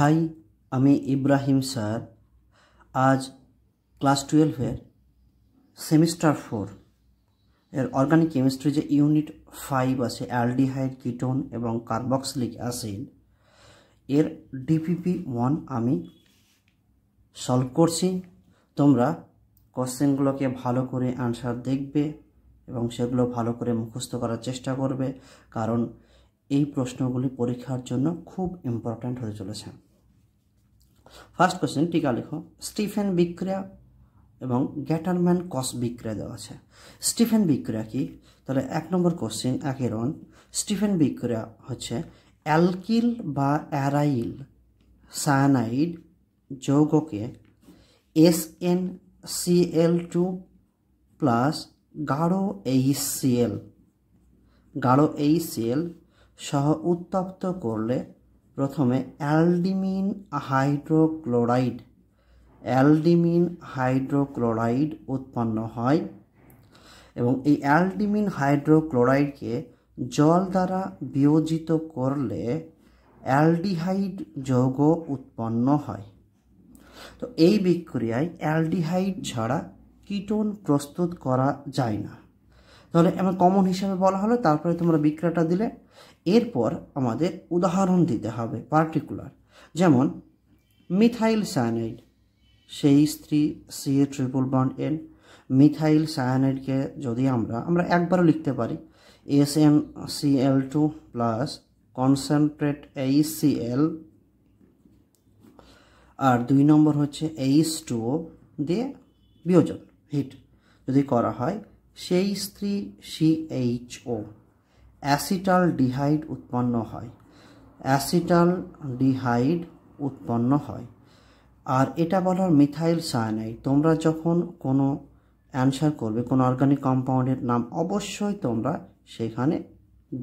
High, আমি Ibrahim sir. আজ class 12-এর semester 4 এর অর্গানিক কেমিস্ট্রি যে ইউনিট 5 আছে, অ্যালডিহাইড, কিটোন এবং কার্বক্সিলিক অ্যাসিড, এর ডিপিপি 1 আমি সলভ করছি। তোমরা কোশ্চেনগুলোকে ভালো করে অ্যান্সার দেখবে এবং সেগুলো ভালো করে মুখস্থ করার চেষ্টা করবে, কারণ এই প্রশ্নগুলি পরীক্ষার জন্য খুব ইম্পর্ট্যান্ট হতে চলেছে। ফার্স্ট কোশ্চেন, টিকা লেখো। স্টিফেন বিক্রিয়া এবং গ্যাটারম্যান কস বিক্রিয়া দেওয়া আছে। স্টিফেন বিক্রিয়া কি? তাহলে 1 নম্বর কোশ্চেন, 1 স্টিফেন বিক্রিয়া হচ্ছে অ্যালকিল বা অ্যারাইল সায়ানাইড যৌগকে SnCl2 প্লাস গাঢ় HCl সহ উত্তপ্ত করলে প্রথমে অ্যালডিমিন হাইড্রোক্লোরাইড উৎপন্ন হয় এবং এই অ্যালডিমিন হাইড্রোক্লোরাইডকে জল দ্বারা বিয়োজিত করলে অ্যালডিহাইড যৌগ উৎপন্ন হয়। তো এই বিক্রিয়ায় অ্যালডিহাইড ছাড়া কিটোন প্রস্তুত করা যায় না। তাহলে আমার কমন হিসাবে বলা হলো, তারপরে তোমরা বিক্রিয়াটা দিলে। এরপর আমাদের উদাহরণ দিতে হবে পার্টিকুলার, যেমন মিথাইল সায়ানাইড, সেই স্ত্রী CH3 মিথাইল সায়ানাইডকে যদি আমরা একবারও লিখতে পারি SnCl2 প্লাস কনসেন্ট্রেট HCl, আর 2 নম্বর হচ্ছে H2O দিয়ে বিয়োজন হিট যদি করা হয়, সেই স্ত্রী CHO অ্যাসিটাল ডিহাইড উৎপন্ন হয়। আর এটা বলার মিথাইল সায়ানাইড। তোমরা যখন কোনো অ্যান্সার করবে, কোনো অর্গানিক কম্পাউন্ডের নাম অবশ্যই তোমরা সেখানে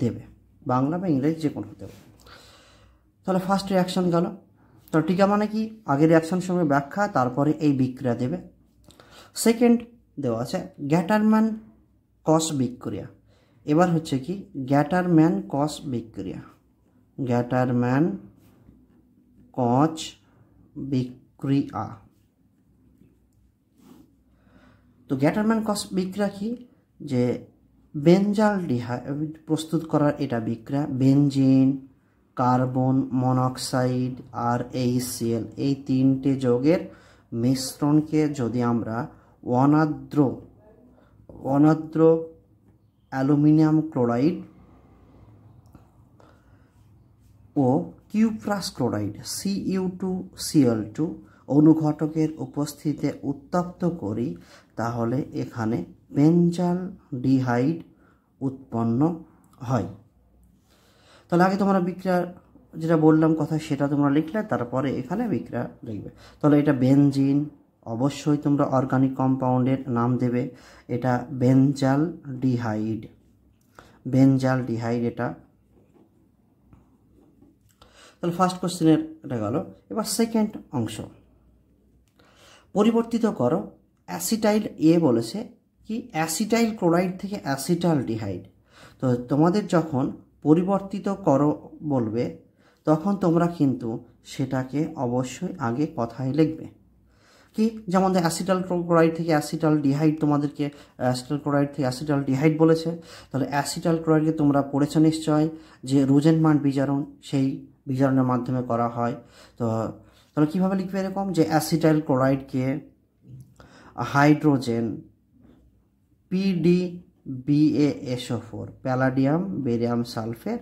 দেবে, বাংলা বা ইংরেজি যে কোনো হতে পারে। তাহলে ফার্স্ট রিয়াকশন গেল। তো টিকা মানে কি? আগে রিয়াকশন সঙ্গে ব্যাখ্যা, তারপরে এই বিক্রিয়া দেবে। সেকেন্ড দেওয়া আছে গ্যাটারম্যান কস বিক্রিয়া। এবার হচ্ছে কি গ্যাটারম্যান কস বিক্রিয়া, তো গ্যাটারম্যান কস বিক্রিয়া কি? যে বেঞ্জাল ডিহাইড প্রস্তুত করার এটা বিক্রিয়া। বেঞ্জিন, কার্বন মনোক্সাইড আর HCl, এই 3টে যৌগের মিশ্রণকে যদি আমরা অনাদ্র অ্যালুমিনিয়াম ক্লোরাইড ও কিউপ্রাস ক্লোরাইড Cu2Cl2 অনুঘটকের উপস্থিতিতে উত্তপ্ত করি, তাহলে এখানে বেঞ্জাল ডিহাইড উৎপন্ন হয়। তাহলে আগে তোমরা বিক্রিয়া যেটা বললাম কথা, সেটা তোমরা লিখলে, তারপরে এখানে বিক্রিয়া লিখবে। তাহলে এটা বেনজিন, অবশ্যই তোমরা অর্গানিক কম্পাউন্ডের নাম দেবে। এটা বেঞ্জাল ডিহাইড এটা। তাহলে ফার্স্ট কোশ্চেনের এটা গেল। এবার সেকেন্ড অংশ, পরিবর্তিত করো অ্যাসিটাইল বলেছে কি অ্যাসিটাইল ক্লোরাইড থেকে অ্যাসিটাল ডিহাইড। তো তোমাদের যখন পরিবর্তিত করো বলবে, তখন তোমরা কিন্তু সেটাকে অবশ্যই আগে কথায় লিখবে কি, যেমন অ্যাসিটাল ক্লোরাইড থেকে অ্যাসিটাল ডিহাইড, তোমাদেরকে অ্যাসিটাল ক্লোরাইড থেকে অ্যাসিটাল ডিহাইড বলেছে। তাহলে অ্যাসিটাল ক্লোরাইডকে তোমরা পড়েছো নিশ্চয়, যে রোজেনমান বিজারণ, সেই বিজারণের মাধ্যমে করা হয়। তো তাহলে কীভাবে লিখবে এরকম, যে অ্যাসিটাইল ক্লোরাইডকে hydrogen PdBaSO4 palladium barium sulphate,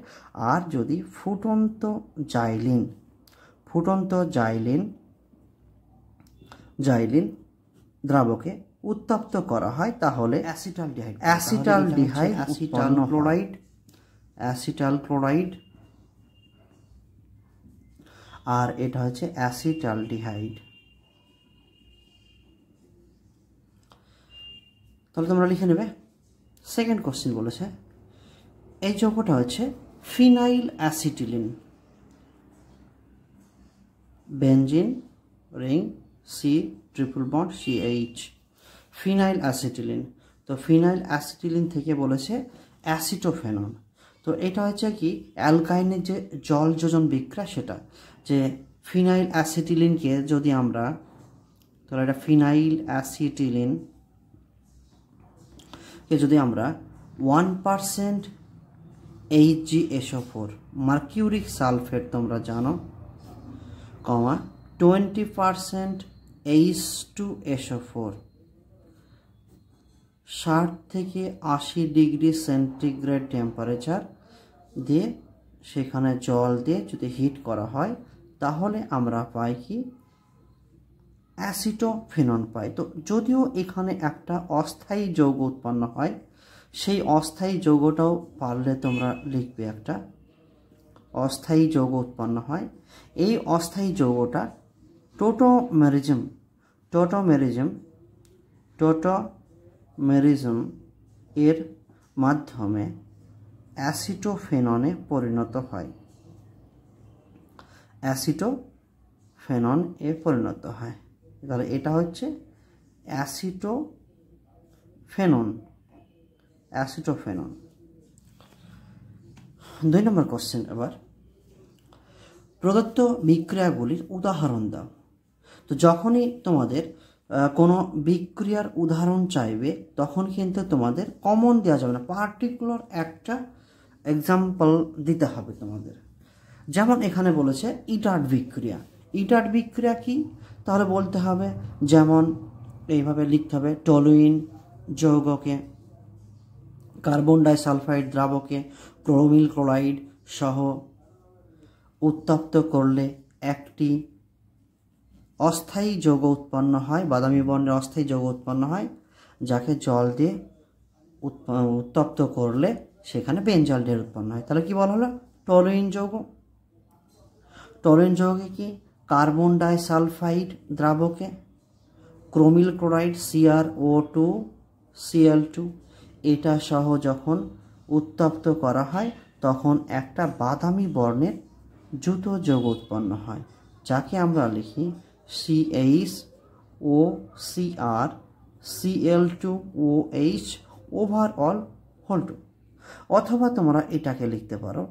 আর যদি ফুটন্ত জাইলিন দ্রাবকে উত্তপ্ত করা হয়, তাহলে অ্যাসিটাল ক্লোরাইড, আর এটা হচ্ছে অ্যাসিটাল ডিহাইড। তাহলে তোমরা লিখে নেবে। সেকেন্ড কোশ্চেন বলেছে এই যৌগটা হচ্ছে phenyl acetylene, benzene ring C≡CH, phenyl acetylene. তো ফিনাইল অ্যাসিটিলিন থেকে বলেছে অ্যাসিটোফেনন। তো এটা হচ্ছে কি অ্যালকাইনের যে জল যোজন বিক্রিয়া, সেটা যে ফিনাইল অ্যাসিটিলিনকে যদি আমরা, তাহলে এটা ফিনাইল অ্যাসিটিলিনকে যদি আমরা 1% HgSO4 মার্কিউরিক সালফেট তোমরা জানো, 20% H2SO4 60 থেকে 80 ডিগ্রি সেন্টিগ্রেড টেম্পারেচার দিয়ে সেখানে জল দিয়ে যদি হিট করা হয় তাহলে আমরা পাই কি অ্যাসিটোফেনন পাই। তো যদিও এখানে একটা অস্থায়ী যৌগ উৎপন্ন হয়, সেই অস্থায়ী যৌগটাও পারলে তোমরা লিখবে, একটা অস্থায়ী যৌগ উৎপন্ন হয়। এই অস্থায়ী যৌগটা টোটোমেরিজম এর মাধ্যমে অ্যাসিটোফেননে পরিণত হয়, অ্যাসিটোফেননে পরিণত হয়। তাহলে এটা হচ্ছে অ্যাসিটোফেনন। 2 নম্বর কোশ্চেন। এবার প্রদত্ত বিক্রিয়াগুলির উদাহরণ দাও। তো যখনই তোমাদের কোনো বিক্রিয়ার উদাহরণ চাইবে তখন কিন্তু তোমাদের কমন দেওয়া যাবে না, পার্টিকুলার একটা এক্সাম্পল দিতে হবে তোমাদের। যেমন এখানে বলেছে ইটার্ড বিক্রিয়া। ইটার্ড বিক্রিয়া কি? তাহলে বলতে হবে, যেমন এইভাবে লিখতে হবে, টলুইন যৌগকে কার্বন ডাইসালফাইড দ্রাবকে ক্রোমিল ক্লোরাইড সহ উত্তপ্ত করলে একটি অস্থায়ী যৌগ উৎপন্ন হয়, বাদামি বর্ণের অস্থায়ী যৌগ উৎপন্ন হয়, যাকে জল দিয়ে উত্তপ্ত করলে সেখানে বেনজালডিহাইড উৎপন্ন হয়। তাহলে কি বলা হলো? টলুইন যৌগ। টলুইন যৌগে কি কার্বন ডাইসালফাইড দ্রাবকে ক্রোমিল ক্লোরাইড CrO2 Cl2 এটা সহ যখন উত্তপ্ত করা হয় তখন একটা বাদামি বর্ণের যুত যৌগ উৎপন্ন হয়, যাকে আমরা লিখি CHOCr Cl2OH ওভারঅল হোল 2। অথবা তোমরা এটাকে লিখতে পারো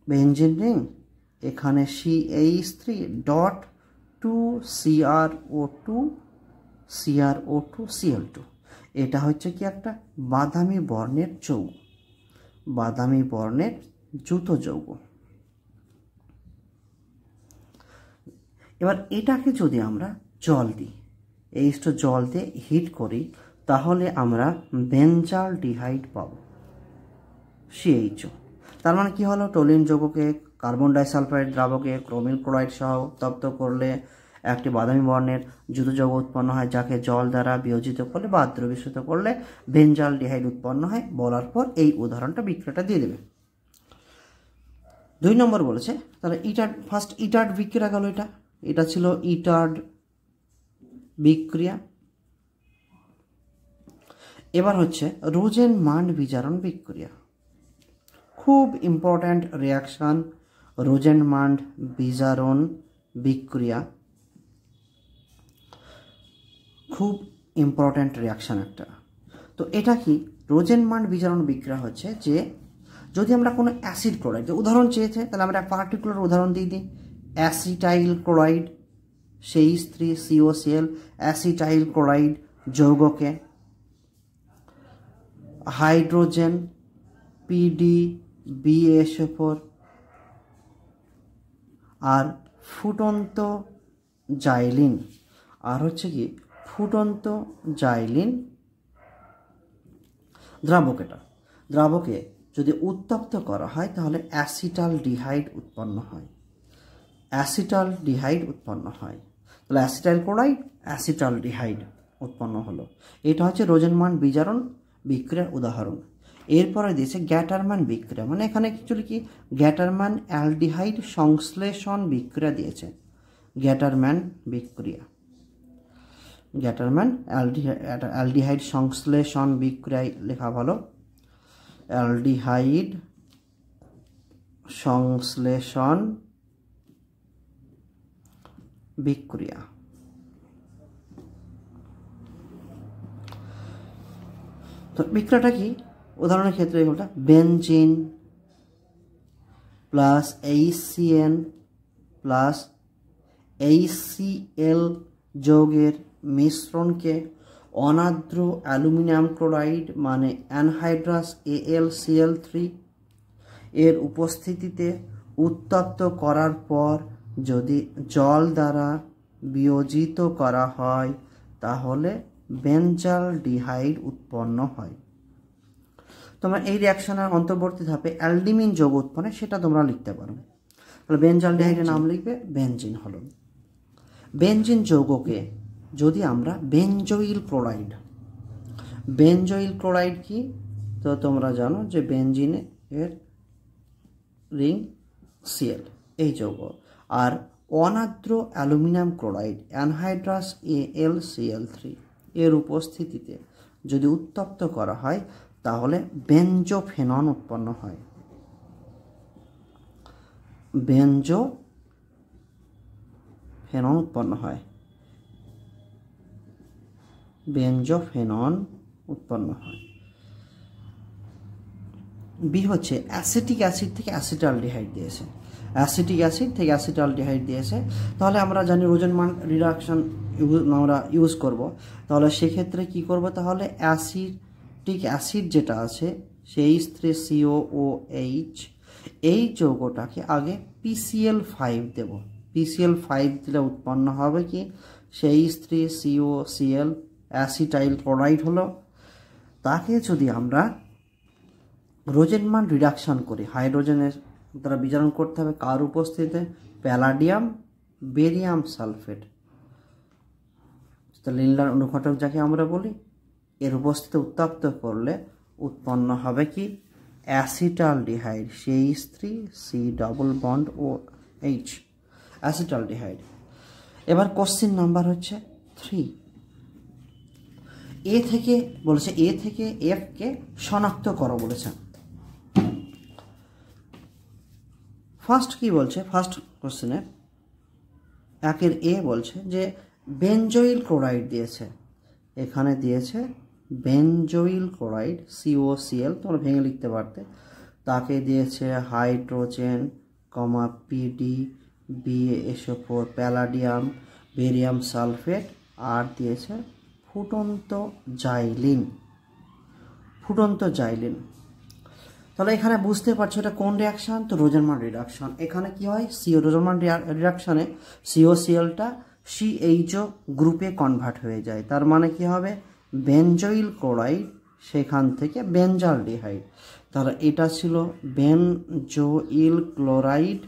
বেঞ্জিন রিং, এখানে CH3.2 CrO2 Cl2। এটা হচ্ছে কি একটা বাদামি বর্ণের যৌগ, বাদামি বর্ণের যুত যৌগ। এবার এটাকে যদি আমরা জল দিই, এইটা জল দিয়ে হিট করি, তাহলে আমরা বেনজালডিহাইড পাবো, CHO। তার মানে কি হলো? টলুইন যৌগকে কার্বন ডাইসালফাইড দ্রাবকে ক্রোমিল ক্লোরাইড সহ উত্তপ্ত করলে একটি বাদামি বর্ণের যুত যৌগ উৎপন্ন হয়, যাকে জল দ্বারা বিয়োজিত করলে বা দ্রবীভূত করলে বেনজালডিহাইড উৎপন্ন হয়। বলার পর এই উদাহরণটা বিক্রিয়াটা দিয়ে দেবে। 2 নম্বর বলেছে, তাহলে ফার্স্ট ইটার্ড বিক্রিয়া গেল। এটা ছিল ইটার্ড বিক্রিয়া। এবার হচ্ছে রোজেনমান্ড বিজারণ বিক্রিয়া, খুব ইম্পর্ট্যান্ট রিয়াকশন। রোজেনমান্ড বিজারণ বিক্রিয়া খুব ইম্পর্ট্যান্ট রিয়াকশন একটা। তো এটা কি? রোজেনমান্ড বিজারণ বিক্রিয়া হচ্ছে যে যদি আমরা কোনো অ্যাসিড ক্লোরাইড, উদাহরণ চেয়েছে, তাহলে আমরা পার্টিকুলার উদাহরণ দিয়ে দিই। Acetyl chloride CH3COCl acetyl chloride যৌগকে হাইড্রোজেন PDBSO4 আর ফুটন্ত জাইলিন, আর হচ্ছে কি ফুটন্ত জাইলিন দ্রাবকে যদি উত্তপ্ত করা হয় তাহলে অ্যাসিটালডিহাইড উৎপন্ন হয়, অ্যাসিটালডিহাইড উৎপন্ন হয়। তাহলে অ্যাসিটাইল ক্লোরাইড অ্যাসিটালডিহাইড উৎপন্ন হলো। এটা হচ্ছে রোজেনমান্ড বিজারণ বিক্রিয়ার উদাহরণ। এরপরে দিয়েছে গ্যাটারম্যান বিক্রিয়া, মানে এখানে অ্যাকচুয়ালি কি গ্যাটারম্যান অ্যালডিহাইড সংশ্লেষণ বিক্রিয়া দিয়েছে। গ্যাটারম্যান বিক্রিয়া, গ্যাটারম্যান অ্যালডিহাইড সংশ্লেষণ বিক্রিয়ায় লেখা ভালো, অ্যালডিহাইড সংশ্লেষণ বিক্রিয়া। তো বিক্রিয়াটা কি? উদাহরণের ক্ষেত্রে হলো benzene plus HCN plus HCl যৌগের মিশ্রণকে অনার্দ্র অ্যালুমিনিয়াম ক্লোরাইড মানে অ্যানহাইড্রাস AlCl3 এর উপস্থিতিতে উত্তপ্ত করার পর যদি জল দ্বারা বিয়োজিত করা হয় তাহলে বেঞ্জালডিহাইড উৎপন্ন হয়। তোমরা এই রিঅ্যাকশনের অন্তর্বর্তী ধাপে অ্যালডিমিন যৌগ উৎপন্ন সেটা তোমরা লিখতে পারো। তাহলে বেঞ্জালডিহাইডের নাম লিখবে বেনজিন হলো। বেনজিন যৌগকে যদি আমরা বেনজোইল ক্লোরাইড কি, তো তোমরা জানো যে বেনজিনে এর রিং Cl এই যৌগ, আর অনার্দ্র অ্যালুমিনিয়াম ক্লোরাইড অ্যানহাইড্রাস AlCl3 এর উপস্থিতিতে যদি উত্তপ্ত করা হয় তাহলে বেনজোফেনন উৎপন্ন হয়। বেনজোফেনন উৎপন্ন হয়। বি হচ্ছে অ্যাসিটিক অ্যাসিড থেকে অ্যাসিটালডিহাইড দিয়েছে। তাহলে আমরা জানি রোজেনমান রিডাকশন আমরা ইউজ করব। তাহলে সেক্ষেত্রে কি করব, তাহলে অ্যাসিটিক অ্যাসিড যেটা আছে সেই COOH এই যৌগটাকে আগে PCl5 দেব। PCl5 দিলে উৎপন্ন হবে কি, সেই COCl অ্যাসিটাইল ক্লোরাইড হলো। তাকে যদি আমরা রোজেনমান রিডাকশন করি, হাইড্রোজেনের দ্বারা বিজারণ করতে হবে কার উপস্থিতিতে, প্যালাডিয়াম বেরিয়াম সালফেট, লিন্ডার অনুঘটক যাকে আমরা বলি, এর উপস্থিতিতে উত্তপ্ত করলে উৎপন্ন হবে কি, অ্যাসিটালডিহাইড, সেই C double bond OH acetaldehyde. এবার কোশ্চেন নাম্বার হচ্ছে 3। এ থেকে F কে শনাক্ত করো বলেছে। ফার্স্ট কি বলছে, ফার্স্ট কোশ্চেনে 1 এ বলছে যে বেনজোইল ক্লোরাইড দিয়েছে, এখানে দিয়েছে বেনজোইল ক্লোরাইড COCl, তোমরা ভেঙে লিখতে পারতে। তাকে দিয়েছে hydrogen PD BaSO4 palladium barium sulphate, আর দিয়েছে ফুটন্ত জাইলিন। তাহলে এখানে বুঝতে পারছো এটা কোন রিঅ্যাকশন, তো রোজেনমান রিডাকশন। এখানে কি হয়, রোজেনমান রিডাকশনে COClটা CHO গ্রুপে কনভার্ট হয়ে যায়। তার মানে কি হবে, বেনজোইল ক্লোরাইড সেখান থেকে বেঞ্জালডিহাইড। তাহলে এটা ছিল বেনজোইল ক্লোরাইড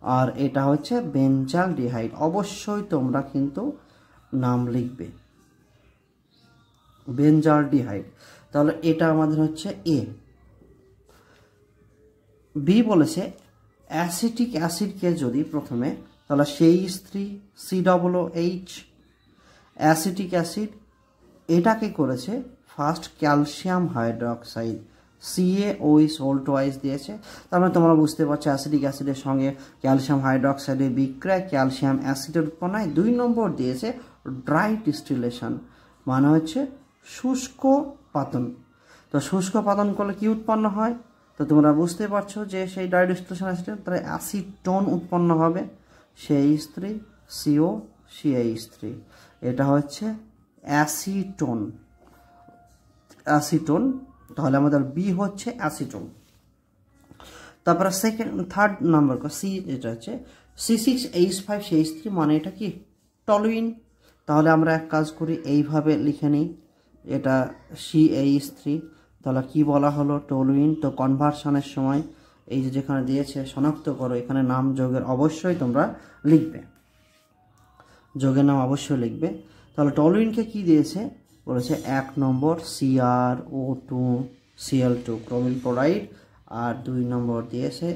আর এটা হচ্ছে বেঞ্জালডিহাইড। অবশ্যই তোমরা কিন্তু নাম লিখবে বেঞ্জালডিহাইড। তাহলে এটা আমাদের হচ্ছে A। বি বলেছে অ্যাসিটিক অ্যাসিডকে যদি প্রথমে, তাহলে সেই COOH অ্যাসিটিক অ্যাসিড, এটাকে করেছে ফার্স্ট ক্যালসিয়াম হাইড্রোক্সাইড CaOH দিয়েছে। তারপরে তোমরা বুঝতে পারছো অ্যাসিটিক অ্যাসিডের সঙ্গে ক্যালসিয়াম হাইড্রোক্সাইডের বিক্রিয়ায় ক্যালসিয়াম অ্যাসিডের উৎপন্ন হয়। 2 নম্বর দিয়েছে ড্রাই ডিস্টিলেশন, মানে হচ্ছে শুষ্ক পাতন। তো শুষ্ক পাতন করলে কি উৎপন্ন হয়, তো তোমরা বুঝতে পারছো যে সেই ড্রাই ডিস্টিলেশন অ্যাসিড তাহলে অ্যাসিটোন উৎপন্ন হবে, সেই COCH3, এটা হচ্ছে অ্যাসিটোন। তাহলে আমাদের বি হচ্ছে অ্যাসিটোন। তারপরে থার্ড নাম্বার সি, যেটা হচ্ছে C6H5CH3, মানে এটা কি টলুইন। তাহলে আমরা এক কাজ করি, এইভাবে লিখে নিই, এটা CH3, তাহলে কি বলা হলো, টলুইন। তো কনভার্সনের সময় এই যে যেখানে দিয়েছে শনাক্ত করো, এখানে নাম যৌগের অবশ্যই তোমরা লিখবে, যৌগের নাম অবশ্যই লিখবে। তাহলে টলুইনকে কি দিয়েছে বলেছে, 1 নম্বর CrO2Cl2 ক্রোমিল ক্লোরাইড, আর 2 নম্বর দিয়েছে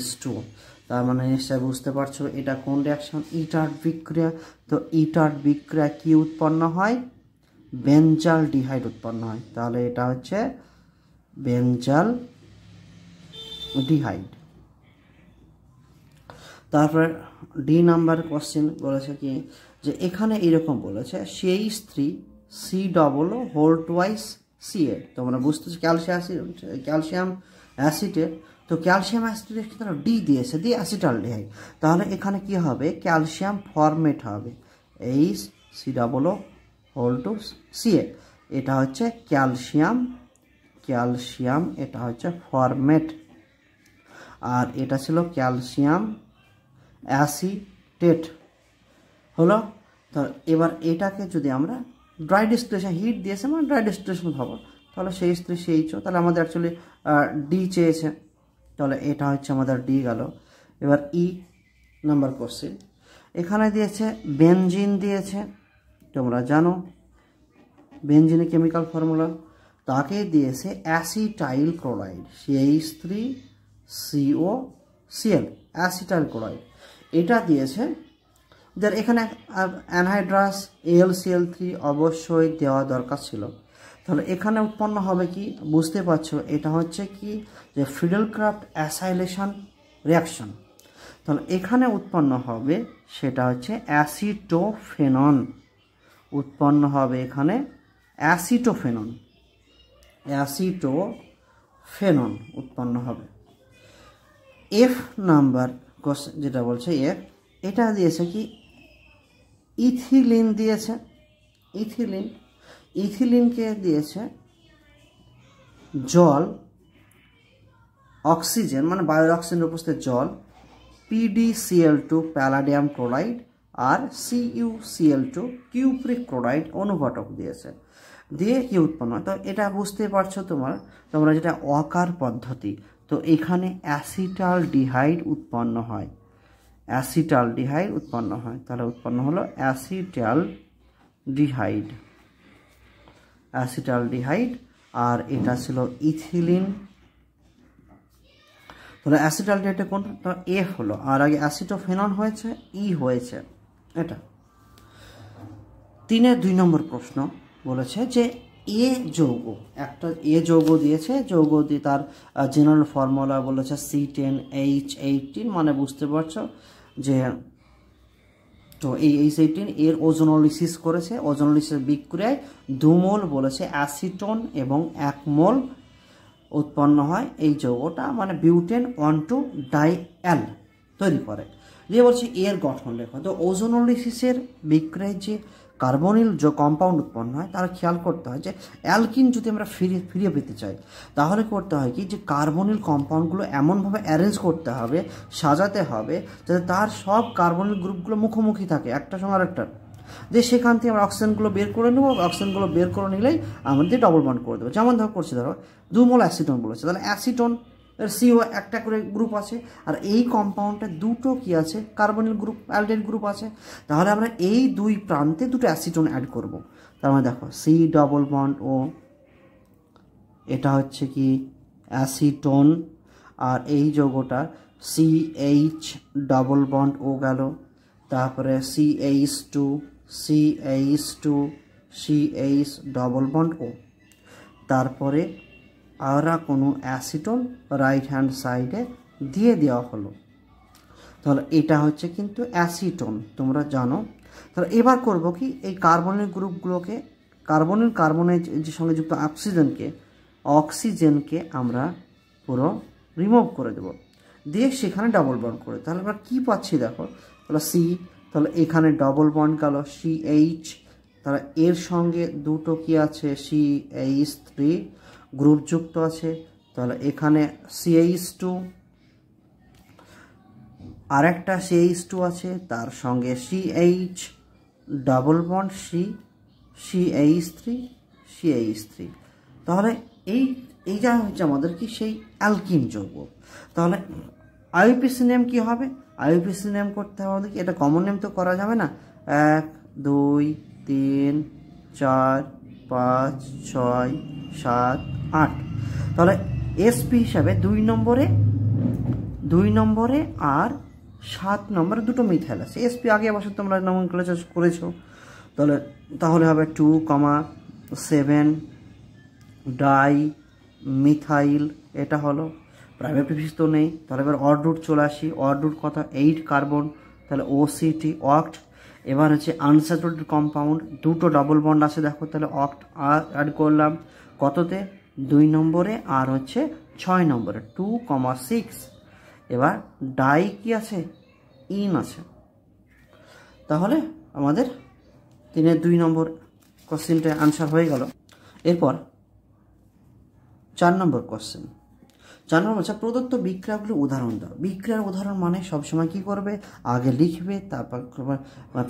H2। তার মানে নিশ্চয় বুঝতে পারছো এটা কোন রিঅ্যাকশন, ইটার্ড বিক্রিয়া। তো ইটার্ড বিক্রিয়া কি উৎপন্ন হয়, বেঞ্জালডিহাইড উৎপন্ন হয়। তাহলে এটা হচ্ছে বেঞ্জালডিহাইড। তারপরে ডি নাম্বার কোশ্চেন বলেছে কি, যে এখানে এরকম বলেছে CH3COO CA। তোমরা বুঝতেছো ক্যালসিয়াম অ্যাসিডের তো ক্যালসিয়াম অ্যাসিটেট তাহলে ডি দিয়েছে, দিয়ে অ্যাসিটালডিহাইড, তাহলে এখানে কি হবে ক্যালসিয়াম ফরমেট হবে HCO2 এটা হচ্ছে ক্যালসিয়াম এটা হচ্ছে ফরমেট, আর এটা ছিল ক্যালসিয়াম অ্যাসিটেট হলো। তো এবার এটাকে যদি আমরা ড্রাই ডিস্টিলেশন হিট দিয়েছে মানে ড্রাই ডিস্টিলেশন ভাবো, তাহলে CH3CHO, তাহলে আমাদের অ্যাকচুয়ালি ডি চেয়েছে, তাহলে এটা হচ্ছে আমাদের ডি গেল। এবার নাম্বার কোশ্চেন, এখানে দিয়েছে বেনজিন দিয়েছে, তোমরা জানো বেনজিনের কেমিক্যাল ফর্মুলা, তাকে দিয়েছে acetyl chloride CH3COCl acetyl chloride, এটা দিয়েছে। যার এখানে অ্যানহাইড্রাস AlCl3 অবশ্যই দেওয়া দরকার ছিল, তাহলে এখানে উৎপন্ন হবে কি বুঝতে পারছো, এটা হচ্ছে কি যে ফ্রিডেলক্রাফট অ্যাসাইলেশন রিয়াকশন, তাহলে এখানে উৎপন্ন হবে সেটা হচ্ছে অ্যাসিটোফেনন, উৎপন্ন হবে এখানে অ্যাসিটোফেনন উৎপন্ন হবে। এফ নাম্বার কোশ্চেন যেটা বলছে এটা দিয়েছে কি ইথিলিন দিয়েছে, ইথিলিনকে দিয়েছে জল, অক্সিজেন মানে বায়ুর অক্সিজেনের উপস্থিত জল, PdCl2 প্যালাডিয়াম ক্লোরাইড আর CuCl2 কিউপ্রিক ক্লোরাইড অনুঘটক দিয়েছে, দিয়ে কি উৎপন্ন হয়। তো এটা বুঝতে পারছো তোমরা যেটা ওয়াকার পদ্ধতি, তো এখানে অ্যাসিটালডিহাইড উৎপন্ন হয়, তাহলে উৎপন্ন হলো অ্যাসিটালডিহাইড, আর এটা ছিল ইথিলিন, তাহলে অ্যাসিটালডিহাইডটা কোনটা এফ হলো, আর আগে অ্যাসিটোফেনন হয়েছে হয়েছে এটা। 3-এর 2 নম্বর প্রশ্ন বলেছে যে একটা যৌগ দিয়েছে, যৌগ দিয়ে তার জেনারেল ফর্মুলা বলেছে C10H18, মানে বুঝতে পারছো যে তো এই H18 এর ওজোনোলিসিস করেছে, ওজোনোলিসিসের বিক্রিয়ায় 2 মোল বলেছে অ্যাসিটোন এবং 1 মোল উৎপন্ন হয় এই যৌগটা, মানে বিউটেন 1,2-ডাইঅ্যাল তৈরি করে। দিয়ে বলছে এর গঠন লেখো, তো ওজোনোলিসিসের বিক্রিয়ায় যে কার্বনিল যে কম্পাউন্ড উৎপন্ন হয় তার খেয়াল করতে হয় যে অ্যালকিন যদি আমরা ফিরিয়ে পেতে চাই তাহলে করতে হয় কি যে কার্বনিল কম্পাউন্ডগুলো এমনভাবে অ্যারেঞ্জ করতে হবে, সাজাতে হবে যাতে তার সব কার্বনিল গ্রুপগুলো মুখোমুখি থাকে একটা সঙ্গে আরেকটার, যে সেখান থেকে আমরা অক্সিজেনগুলো বের করে নেবো, অক্সিজেনগুলো বের করে নিলেই আমাদের ডবল বন্ড করে দেবো। যেমন ধরো 2 মোল অ্যাসিটোন বলেছে, তাহলে অ্যাসিটোন এর CO একটা করে গ্রুপ আছে, আর এই কম্পাউন্ডে 2টো কি আছে কার্বনিল গ্রুপ, অ্যালডেড গ্রুপ আছে, তাহলে আমরা এই 2 প্রান্তে 2টো অ্যাসিটোন অ্যাড করব। তার মানে দেখো C ডবল বন্ড O, এটা হচ্ছে কি অ্যাসিটোন, আর এই যৌগটা CH ডবল বন্ড O গেল, তারপরে CH ডবল বন্ড O, তারপরে আর কোনো অ্যাসিটোন রাইট হ্যান্ড সাইডে দিয়ে দেওয়া হলো, তাহলে এটা হচ্ছে কিন্তু অ্যাসিটোন তোমরা জানো। তাহলে এবার করব কি এই কার্বনিল গ্রুপগুলোকে কার্বনের যে সঙ্গে যুক্ত অক্সিজেনকে আমরা পুরো রিমুভ করে দেব, দিয়ে সেখানে ডবল বন্ড করে, তাহলে আমরা কী পাচ্ছি দেখো, তাহলে তাহলে এখানে ডবল বন্ড গেল CH, তাহলে এর সঙ্গে 2টো কি আছে CH3 গ্রুপ যুক্ত আছে, তাহলে এখানে CH2 আরেকটা CH2 আছে, তার সঙ্গে CH ডবল বন্ড CH3, তাহলে এইটা হচ্ছে আমাদের কি সেই অ্যালকিন যৌগ। তাহলে IUPAC নেম কি হবে, IUPAC নেম করতে হবে আমাদের কি, এটা কমন নেম তো করা যাবে না, 1 2 3 4 5 6 7 8, তাহলে SP হিসাবে 2 নম্বরে আর 7 নম্বরে 2টো মিথাইল আছে, SP আগে অবশ্য তোমরা নমেনক্লেচার করেছো, তাহলে হবে 2,7 ডাই মিথাইল, এটা হলো প্রাইভেট প্রিফিক্স তো নেই, তাহলে এবার অড রুট চলে আসি, অড রুট কথা 8 কার্বন, তাহলে OCT অক্ট। এবার হচ্ছে আনস্যাচুরেটেড কম্পাউন্ড, 2টো ডবল বন্ড আছে দেখো, তাহলে অক্ট আর অ্যাড করলাম কততে 2 নম্বরে আর হচ্ছে 6 নম্বরে 2,6। এবার ডাই কি আছে, ইন আছে। তাহলে আমাদের 3-এর 2 নম্বর কোশ্চেনটা আনসার হয়ে গেল। এরপর 4 নম্বর কোশ্চেন। 4 নম্বর হচ্ছে প্রদত্ত বিক্রিয়াগুলি উদাহরণ দাও। বিক্রিয়ার উদাহরণ মানে সবসময় কি করবে, আগে লিখবে, তারপর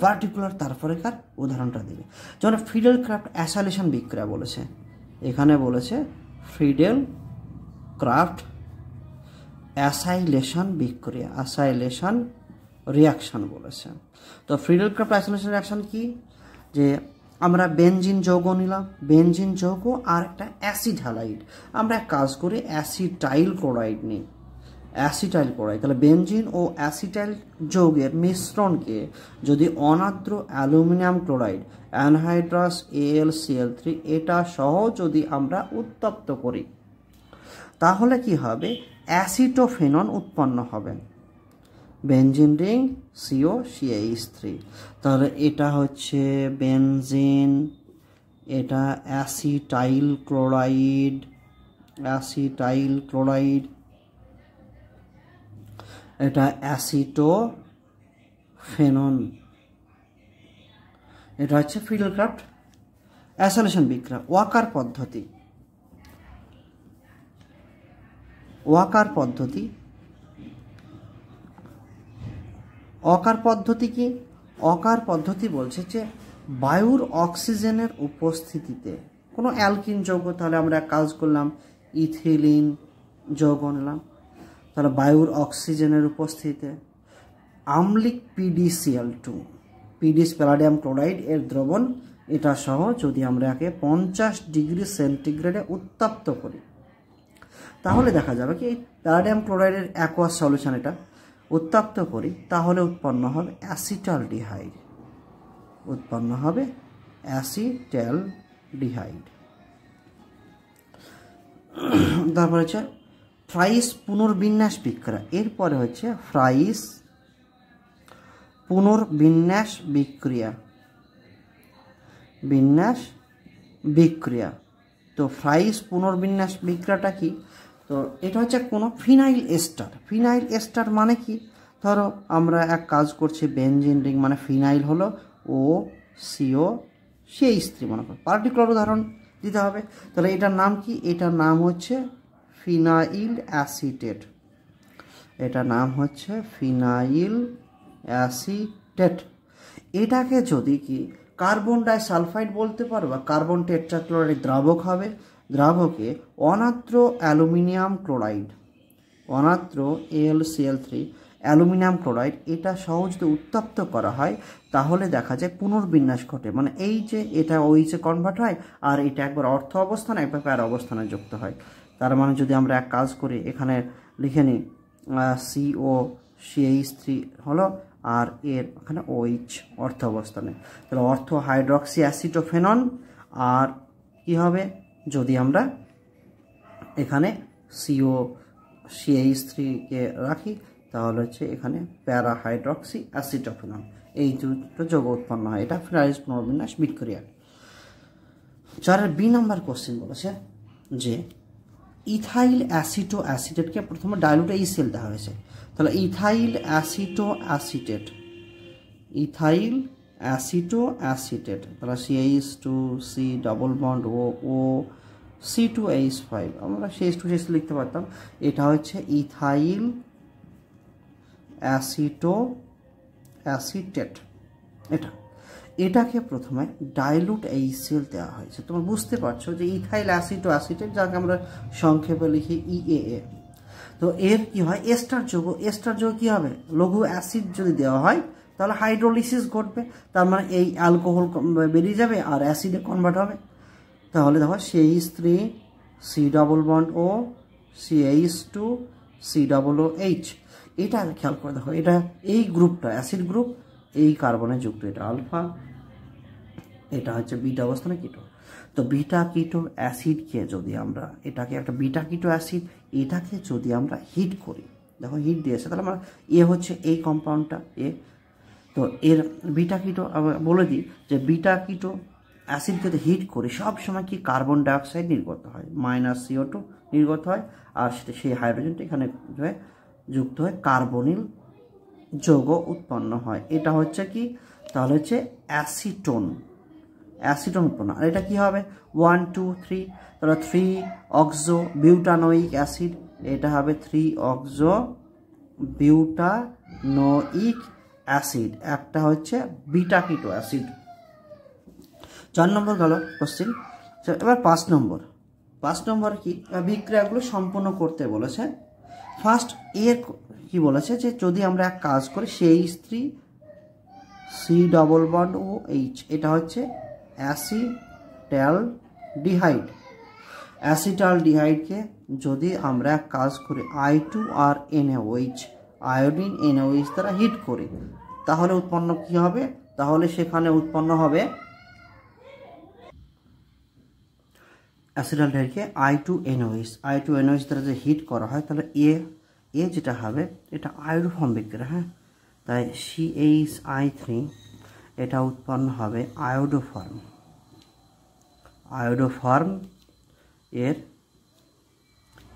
পার্টিকুলার, তারপরে কার উদাহরণটা দেবে। যেমন ফিডেল ক্রাফট অ্যাসাইলেশন বিক্রিয়া বলেছে, এখানে বলেছে ফিডেল ক্রাফট অ্যাসাইলেশন বিক্রিয়া, অ্যাসাইলেশন রিয়াকশন বলেছে। তো ফিডেল ক্রাফট অ্যাসাইলেশন রিয়াকশন কি, যে আমরা বেনজিন যৌগ নিলাম, বেনজিন যৌগ আর একটা অ্যাসিড হ্যালাইড, আমরা এক কাজ করি অ্যাসিটাইল ক্লোরাইড নিই, অ্যাসিটাইল ক্লোরাইড। তাহলে বেনজিন ও অ্যাসিটাইল যৌগের মিশ্রণকে যদি অনার্দ্র অ্যালুমিনিয়াম ক্লোরাইড অ্যানহাইড্রাস AlCl3 এটা সহ যদি আমরা উত্তপ্ত করি, তাহলে কি হবে, অ্যাসিটোফেনন উৎপন্ন হবে, বেনজিন রিং COCH3। তাহলে এটা হচ্ছে বেনজিন, এটা অ্যাসিটাইল ক্লোরাইড, অ্যাসিটাইল ক্লোরাইড, এটা অ্যাসিটোফেনন, এটা হচ্ছে ফিডেল ক্রাফট অ্যাসাইলেশন বিক্রিয়া। ওয়াকার পদ্ধতি, ওয়াকার পদ্ধতি, অকার পদ্ধতি কি, অকার পদ্ধতি বলছে যে বায়ুর অক্সিজেনের উপস্থিতিতে কোনো অ্যালকিন যৌগ, তাহলে আমরা কাজ করলাম ইথিলিন যৌগ নিলাম, তাহলে বায়ুর অক্সিজেনের উপস্থিতিতে আম্লিক PdCl2, পিডিস প্যালাডিয়াম ক্লোরাইড এর দ্রবণ এটা সহ যদি আমরা একে 50 ডিগ্রি সেন্টিগ্রেডে উত্তপ্ত করি, তাহলে দেখা যাবে কি প্যালাডিয়াম ক্লোরাইডের অ্যাকোয়াস সলিউশন এটা উত্তপ্ত করি, তাহলে উৎপন্ন হবে অ্যাসিটালডিহাইড, উৎপন্ন হবে অ্যাসিটালডিহাইড। তারপরে হচ্ছে ফ্রাইস পুনর্বিন্যাস বিক্রিয়া, এরপরে হচ্ছে ফ্রাইস পুনর্বিন্যাস বিক্রিয়া, বিন্যাস বিক্রিয়া। তো ফ্রাইস পুনর্বিন্যাস বিক্রিয়াটা কি, তো এটা হচ্ছে কোনো ফিনাইল এস্টার, ফিনাইল এস্টার মানে কি, ধরো আমরা এক কাজ করছি বেনজিন রিং মানে ফিনাইল হলো OCOCH3 মনে করো, পার্টিকুলার উদাহরণ দিতে হবে। তাহলে এটার নাম কি, এটার নাম হচ্ছে ফিনাইল অ্যাসিটেট, এটার নাম হচ্ছে ফিনাইল অ্যাসিটেট। এটাকে যদি কি কার্বন ডাইসালফাইড বলতে পারো বা কার্বন টেট্রাক্লোরাইড দ্রাবক হবে, দ্রাবকে অনার্দ্র অ্যালুমিনিয়াম ক্লোরাইড, অনার্দ্র AlCl3 অ্যালুমিনিয়াম ক্লোরাইড এটা সহজে উত্তপ্ত করা হয়, তাহলে দেখা যায় পুনর্বিন্যাস ঘটে, মানে এই যে এটা OH কনভার্ট হয় আর এটা একবার অর্থ অবস্থানে একবার প্যারা অবস্থানে যুক্ত হয়। তার মানে যদি আমরা এক কাজ করি এখানে লিখে নিই COCH3 হলো আর এর এখানে OH অর্থ অবস্থানে, তাহলে অর্থ হাইড্রক্সি অ্যাসিটোফেনন। আর কি হবে যদি আমরা এখানে COCH3কে রাখি, তাহলে হচ্ছে এখানে প্যারা হাইড্রক্সি অ্যাসিটোফেনন, এই দুটো যৌগ উৎপন্ন হয়, এটা ফ্রাইস পুনর্বিন্যাস বিক্রিয়া। 4-এর B নাম্বার কোশ্চেন বলেছে যে ইথাইল অ্যাসিটো অ্যাসিটেটকে প্রথমে ডাইলুটে ECl দেওয়া হয়েছে, তাহলে ইথাইল অ্যাসিটো অ্যাসিটেট, ইথাইল অ্যাসিটো অ্যাসিটেট, তাহলে CH2C ডবল বন্ড ও C2H5, আমরা CH2CH লিখতে পারতাম, এটা হচ্ছে ইথাইল অ্যাসিটো অ্যাসিটেট। এটাকে প্রথমে ডাইলুট HCl দেওয়া হয়েছে, তোমরা বুঝতে পারছো যে ইথাইল অ্যাসিটো অ্যাসিটেট, যাকে আমরা সংক্ষেপে লিখি EAA। তো এর কি হয়, এস্টার যৌগ, এস্টার যৌগ কি হবে, লঘু অ্যাসিড যদি দেওয়া হয় তাহলে হাইড্রোলিসিস ঘটবে, তার মানে এই অ্যালকোহল বেরিয়ে যাবে আর অ্যাসিডে কনভার্ট হবে। তাহলে দেখো CH3C ডবল বন্ড ও CH2COOH, এটা খেয়াল করে দেখো, এটা এই গ্রুপটা অ্যাসিড গ্রুপ, এই কার্বনে যুক্ত, এটা আলফা, এটা হচ্ছে বিটা অবস্থানে কিটো। তো বিটা কিটো অ্যাসিডকে যদি আমরা, এটাকে একটা বিটা কিটো অ্যাসিড, এটাকে যদি আমরা হিট করি, দেখো হিট দিয়েছে, তাহলে আমরা হচ্ছে এই কম্পাউন্ডটা এ। তো এর বিটা কিটো বলে দিই যে বিটা কিটো অ্যাসিড যদি হিট করি সব সময় কি কার্বন ডাইঅক্সাইড নির্গত হয়, -CO2 নির্গত হয়, আর সেই হাইড্রোজেনটা এখানে যুক্ত হয়ে কার্বনিল যৌগ উৎপন্ন হয়। এটা হচ্ছে কি, তাহলে হচ্ছে অ্যাসিটোন উৎপন্ন। আর এটা কি হবে 1 2 3, তাহলে 3 অক্সো বিউটানোইক অ্যাসিড, এটা হবে 3 অক্সো বিউটানোইক অ্যাসিড, একটা হচ্ছে বিটা কিটো অ্যাসিড। 4 নম্বর গেল কোশ্চেন। এবার 5 নম্বর কি, বিক্রিয়াগুলো সম্পূর্ণ করতে বলেছে। ফার্স্ট এর কি বলেছে যে যদি আমরা এক কাজ করি CH3 C ডবল বন্ড ও H, এটা হচ্ছে অ্যাসিটালডিহাইডকে যদি আমরা এক কাজ করি I2R NaOH আয়োডিন NaOH দ্বারা হিট করি, তাহলে উৎপন্ন কি হবে, তাহলে সেখানে উৎপন্ন হবে অ্যাসিটালডিহাইডকে I2NaOH দ্বারা যে হিট করা হয়, তাহলে এ যেটা হবে এটা আয়োডোফর্ম বিক্রিয়া। হ্যাঁ, তাই CH3 এটা উৎপন্ন হবে আয়োডোফর্ম এর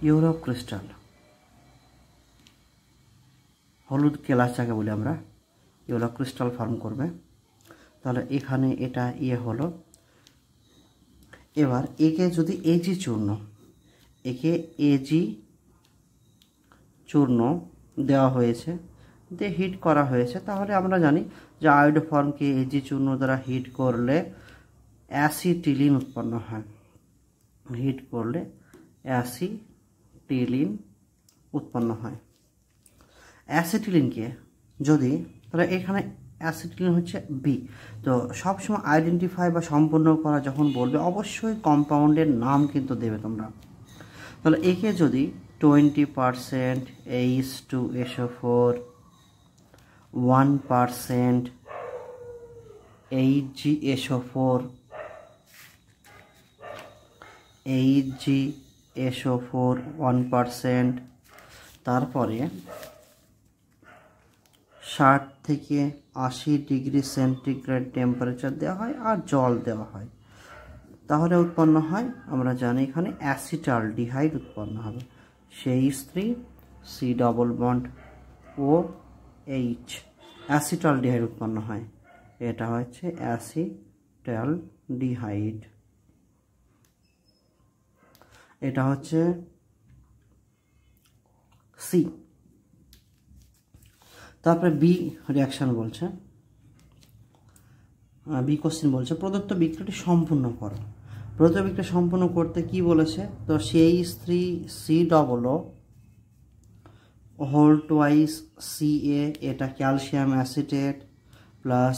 ইউরোপ ক্রিস্টাল, হলুদ কেলাস যাকে বলি আমরা, ইউরোপ ক্রিস্টাল ফর্ম করবে। তাহলে এখানে এটা হলো। এবার একে যদি এজি চূর্ণ দেওয়া হয়েছে, দিয়ে হিট করা হয়েছে, তাহলে আমরা জানি যে আয়োডোফর্মকে এজি চূর্ণ দ্বারা হিট করলে অ্যাসিটিলিন উৎপন্ন হয়। হিট করলে অ্যাসিটিলিন উৎপন্ন হয়। অ্যাসিটিলিনকে যদি, তাহলে এখানে অ্যাসিটিলিন হচ্ছে বি। তো সবসময় আইডেন্টিফাই বা সম্পূর্ণ করা যখন বলবে অবশ্যই কম্পাউন্ডের নাম কিন্তু দেবে তোমরা। তাহলে একে যদি 20% H2SO4, 1% HgSO4, 1%, তারপরে 60 থেকে 80 ডিগ্রি সেন্টিগ্রেড টেম্পারেচার দেওয়া হয় আর জল দেওয়া হয়, তাহলে উৎপন্ন হয়, আমরা জানি এখানে অ্যাসিটালডিহাইড উৎপন্ন হবে। CH3 C ডবল বন্ড ও H, অ্যাসিটালডিহাইড উৎপন্ন হয়, এটা হচ্ছে অ্যাসিটালডিহাইড। এটা হচ্ছে সি। তারপরে বি রিয়াকশন বলছে, বি কোশ্চেন বলছে প্রদত্ত বিক্রিয়াটি সম্পূর্ণ করো। প্রদত্ত বিক্রিয়া সম্পূর্ণ করতে কি বলেছে, তো CH3 C double whole twice Ca, এটা calcium acetate, plus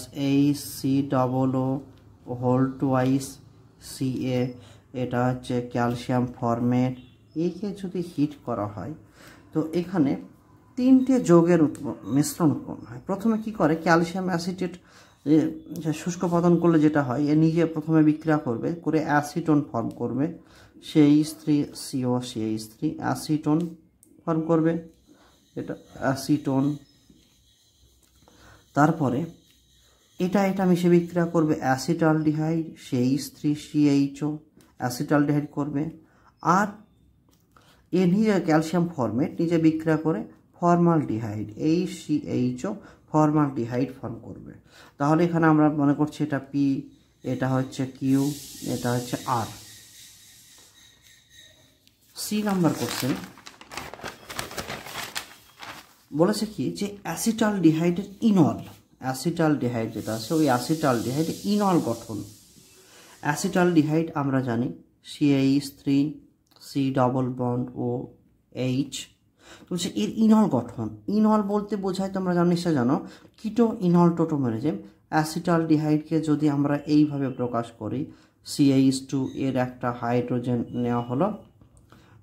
HC double whole twice Ca, এটা হচ্ছে ক্যালসিয়াম ফরমেট। একে যদি হিট করা হয় তো এখানে 3টে যৌগের মিশ্রণ উৎপন্ন হয়। প্রথমে কি করে, ক্যালসিয়াম অ্যাসিটেট শুষ্ক পতন করলে যেটা হয়, এ নিজে প্রথমে বিক্রিয়া করবে, করে অ্যাসিটোন ফর্ম করবে, CH3CO CH3 অ্যাসিটোন ফর্ম করবে, এটা অ্যাসিটোন। তারপরে এটা মিশে বিক্রিয়া করবে অ্যাসিটালডিহাইড, CH3CHO অ্যাসিটালডিহাইড করবে, আর এ নিজে ক্যালসিয়াম ফরমেট নিজে বিক্রিয়া করে ফর্মালডিহাইড HCHO ফর্মালডিহাইড ফর্ম করবে। তাহলে এখানে আমরা মনে করছি এটা P, এটা হচ্ছে Q, এটা হচ্ছে R। সি নাম্বার কোশ্চেন বলেছে কি যে অ্যাসিটালডিহাইডের অ্যাসিটালডিহাইড যেটা আছে ওই অ্যাসিটালডিহাইডের ইনল গঠন। অ্যাসিটালডিহাইড আমরা জানি CH3 C ডবল বন্ড ও H, বলছে এর ইনল গঠন। ইনল বলতে বোঝায়, তোমরা নিশ্চয় জানো, কিটো ইনল টোটোমেরিজম। অ্যাসিটালডিহাইডকে যদি আমরা এইভাবে প্রকাশ করি, CH2 এর একটা হাইড্রোজেন নেওয়া হলো,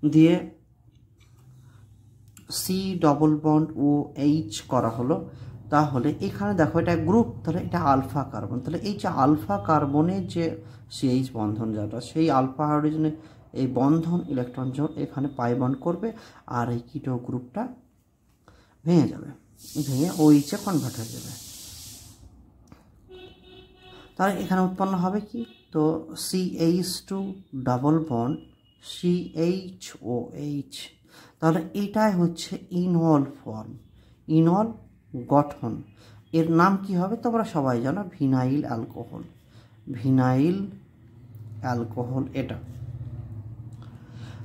দিয়ে C ডবল বন্ড ও H করা হলো, তাহলে এখানে দেখো এটা গ্রুপ, তাহলে এটা আলফা কার্বন। তাহলে এই যে আলফা কার্বনের যে CH বন্ধন যেটা, সেই আলফা হাইড্রোজেনের এই বন্ধন ইলেকট্রন জোন এখানে পাই বন্ড করবে, আর এই কিটো গ্রুপটা ভেঙে যাবে, ভেঙে OH কনভার্ট হয়ে যাবে। তাহলে এখানে উৎপন্ন হবে কি, তো CH2 ডাবল বন্ড CHOH, তাহলে এটাই হচ্ছে ইনল ফর্ম, ইনল গঠন। এর নাম কি হবে তোমরা সবাই জানো, ভিনাইল অ্যালকোহল, ভিনাইল অ্যালকোহল এটা।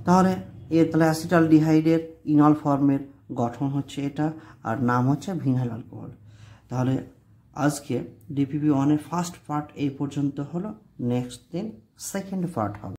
তাহলে অ্যাসিটালডিহাইডের ইনল ফর্মের গঠন হচ্ছে এটা, আর নাম হচ্ছে ভিনাইল অ্যালকোহল। তাহলে আজকে DPP 1 এর ফার্স্ট পার্ট এই পর্যন্ত হলো, নেক্সট দিন সেকেন্ড পার্ট হবে।